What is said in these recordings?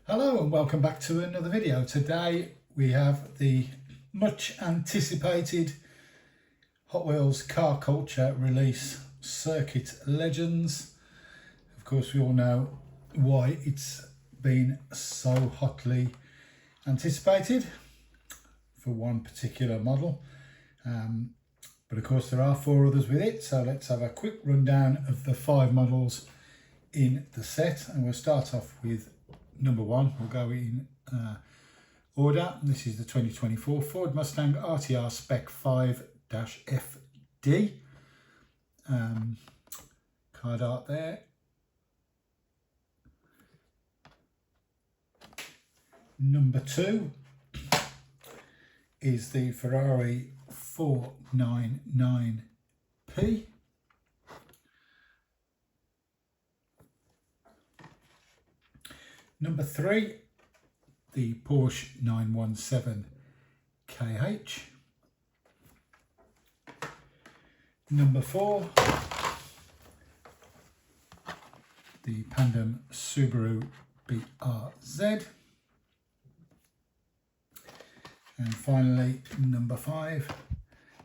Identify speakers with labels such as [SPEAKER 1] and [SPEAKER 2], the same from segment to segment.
[SPEAKER 1] Hello and welcome back to another video. Today we have the much anticipated Hot Wheels Car Culture release Circuit Legends. Of course we all know why it's been so hotly anticipated for one particular model. But of course there are 4 others with it, so let's have a quick rundown of the 5 models in the set, and we'll start off with number 1. We'll go in order. This is the 2024 Ford Mustang RTR Spec 5-FD. Card art there. Number 2 is the Ferrari 499P. Number 3, the Porsche 917KH. Number 4, the Pandem Subaru BRZ. And finally, number 5,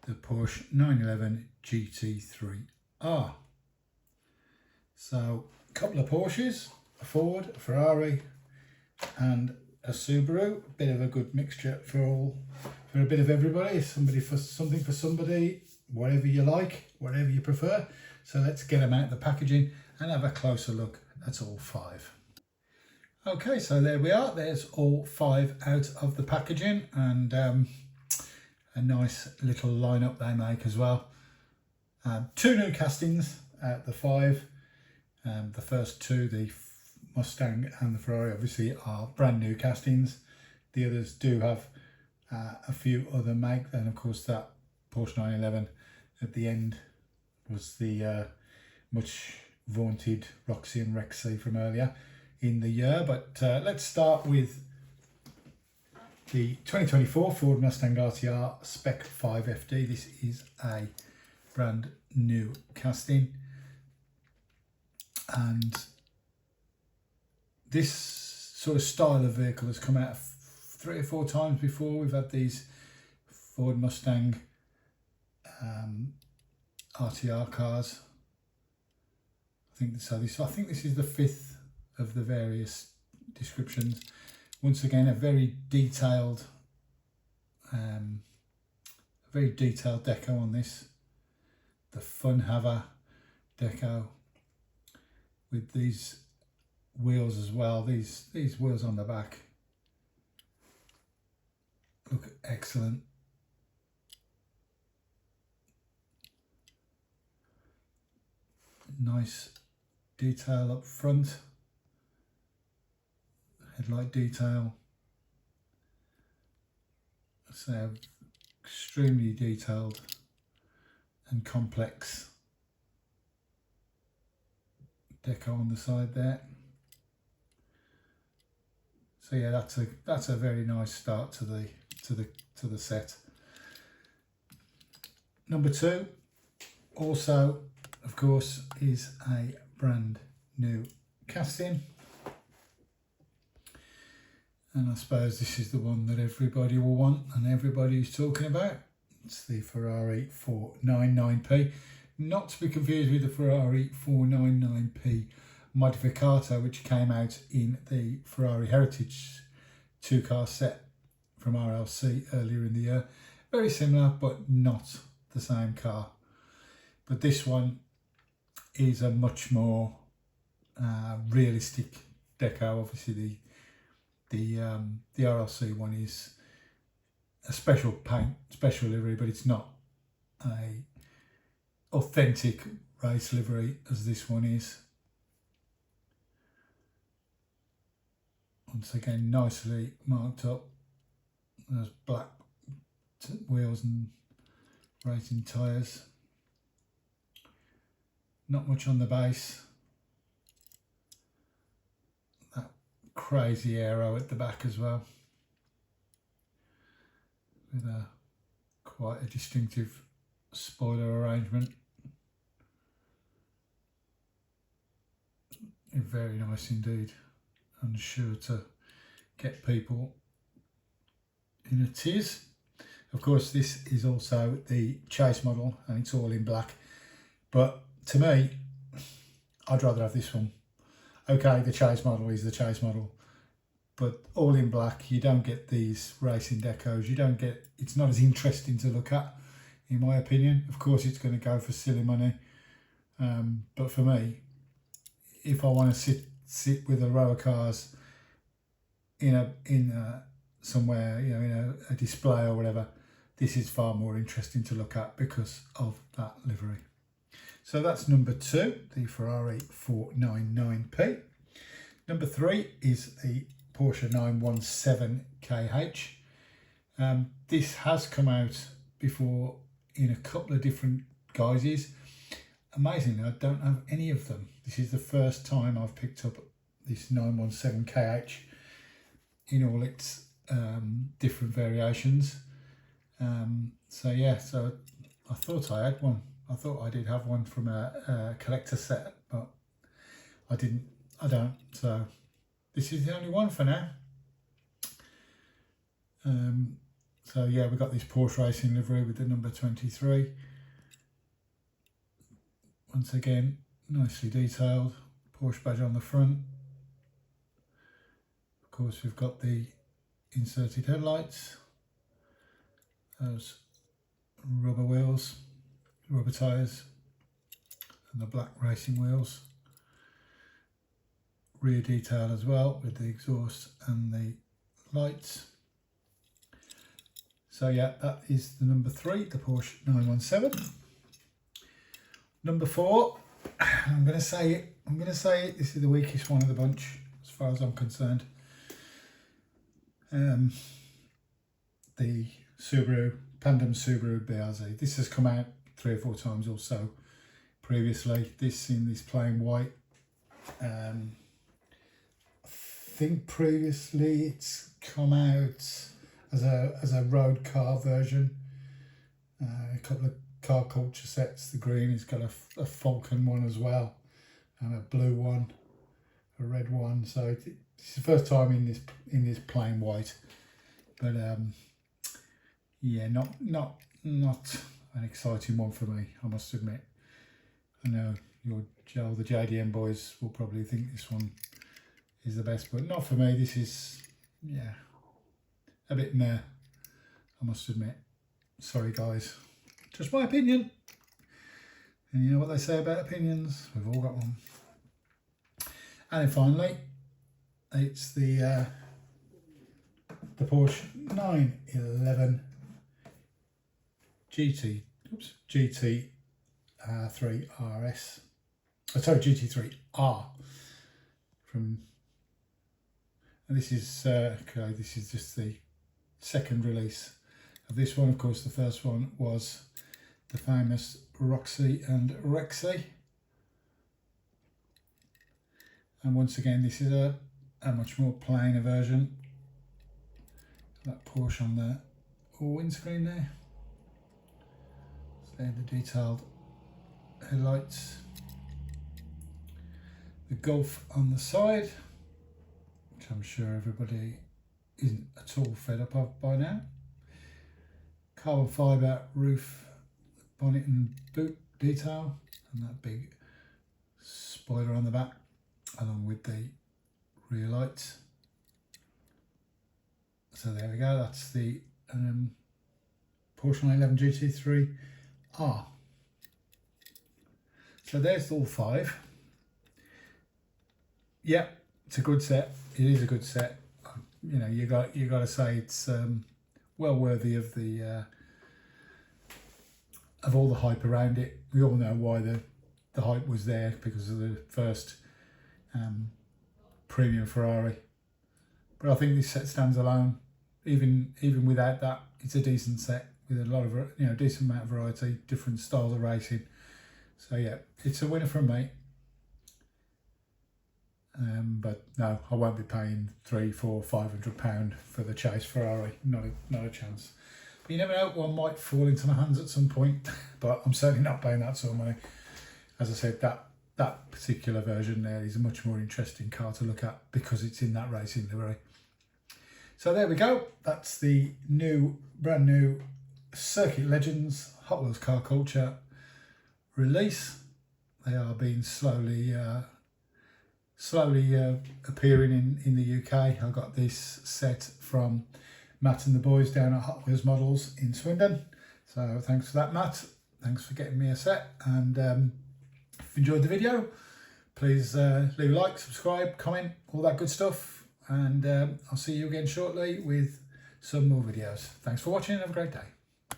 [SPEAKER 1] the Porsche 911 GT3R. So, a couple of Porsches, a Ford, a Ferrari and a Subaru. A bit of a good mixture for a bit of everybody. Something for somebody, whatever you like, whatever you prefer. So let's get them out of the packaging and have a closer look at all 5. Okay, so there we are. There's all 5 out of the packaging, and a nice little lineup they make as well. 2 new castings out the 5. The first 2, the Mustang and the Ferrari, obviously are brand new castings. The others do have a few other make. Then of course that Porsche 911 at the end was the much vaunted Roxy and Rexy from earlier in the year. But let's start with the 2024 Ford Mustang RTR Spec 5FD. This is a brand new casting, and this sort of style of vehicle has come out 3 or 4 times before. We've had these Ford Mustang RTR cars. I think this is the 5th of the various descriptions. Once again, a very detailed deco on this. The Fun Haver deco with these wheels as well. These wheels on the back look excellent. Nice detail up front, headlight detail. So extremely detailed and complex deco on the side there. So yeah, that's a very nice start to the set. Number 2 also, of course, is a brand new casting, and I suppose this is the one that everybody will want and everybody's talking about. It's the Ferrari 499P, not to be confused with the Ferrari 499P Modificato, which came out in the Ferrari Heritage 2-car set from RLC earlier in the year. Very similar, but not the same car. But this one is a much more realistic deco. Obviously, the RLC one is a special paint, special livery, but it's not a authentic race livery as this one is. Once again, nicely marked up. There's black wheels and racing tyres. Not much on the base. That crazy aero at the back as well, with quite a distinctive spoiler arrangement. Very nice indeed, and sure to get people in a tiz. Of course, this is also the chase model and it's all in black, but to me, I'd rather have this one. Okay, the chase model is the chase model, but all in black, you don't get these racing decos, you don't get, it's not as interesting to look at, in my opinion. Of course, it's going to go for silly money, but for me, if I want to sit with a row of cars in somewhere, you know, in a display or whatever, this is far more interesting to look at because of that livery. So that's number 2, the Ferrari 499p. Number 3 is a Porsche 917 KH. This has come out before in a couple of different guises. Amazingly, I don't have any of them. This is the first time I've picked up this 917 KH in all its different variations. So yeah, so I thought I had one. I thought I did have one from a collector set, but I don't. So this is the only one for now. So yeah, we got this Porsche Racing livery with the number 23. Once again, nicely detailed. Porsche badge on the front. Of course, we've got the inserted headlights. Those rubber wheels, rubber tyres, and the black racing wheels. Rear detail as well with the exhaust and the lights. So yeah, that is the number 3, the Porsche 917. Number 4, I'm going to say it, this is the weakest one of the bunch as far as I'm concerned. The Subaru BRZ. This has come out 3 or 4 times or so previously. This in this plain white. I think previously it's come out as a road car version. A couple of car culture sets. The green has got a Falcon one as well, and a blue one, a red one. So it's the first time in this plain white. But yeah, not an exciting one for me, I must admit. I know the JDM boys will probably think this one is the best, but not for me. This is, yeah, a bit meh, I must admit. Sorry guys, just my opinion. And you know what they say about opinions, we've all got one. And then finally, it's the Porsche 911 GT3 RS. Sorry, GT3R from, and this is okay. This is just the second release of this one. Of course, the first one was the famous Roxy and Rexy, and once again, this is a much more plainer version. That Porsche on the windscreen there. So the detailed headlights. The Golf on the side, which I'm sure everybody isn't at all fed up of by now. Carbon fibre roof, bonnet and boot detail, and that big spoiler on the back, along with the rear lights. So there we go, that's the Porsche 911 GT3R. So there's all 5. Yeah, it's a good set. It is a good set. You know, you got to say it's well worthy of the of all the hype around it. We all know why the hype was there, because of the first premium Ferrari. But I think this set stands alone. Even without that, it's a decent set with a lot of decent amount of variety, different styles of racing. So yeah, it's a winner from me. But no, I won't be paying £300, £400, £500 for the chase Ferrari. Not a chance. But you never know, one might fall into my hands at some point. But I'm certainly not paying that sort of money. As I said, that particular version there is a much more interesting car to look at because it's in that racing livery. So there we go. That's the brand new Circuit Legends Hot Wheels Car Culture release. They are being slowly appearing in the UK. I got this set from Matt and the boys down at Hot Wheels Models in Swindon. So thanks for that, Matt. Thanks for getting me a set. And if you enjoyed the video, please leave a like, subscribe, comment, all that good stuff. And I'll see you again shortly with some more videos. Thanks for watching. Have a great day.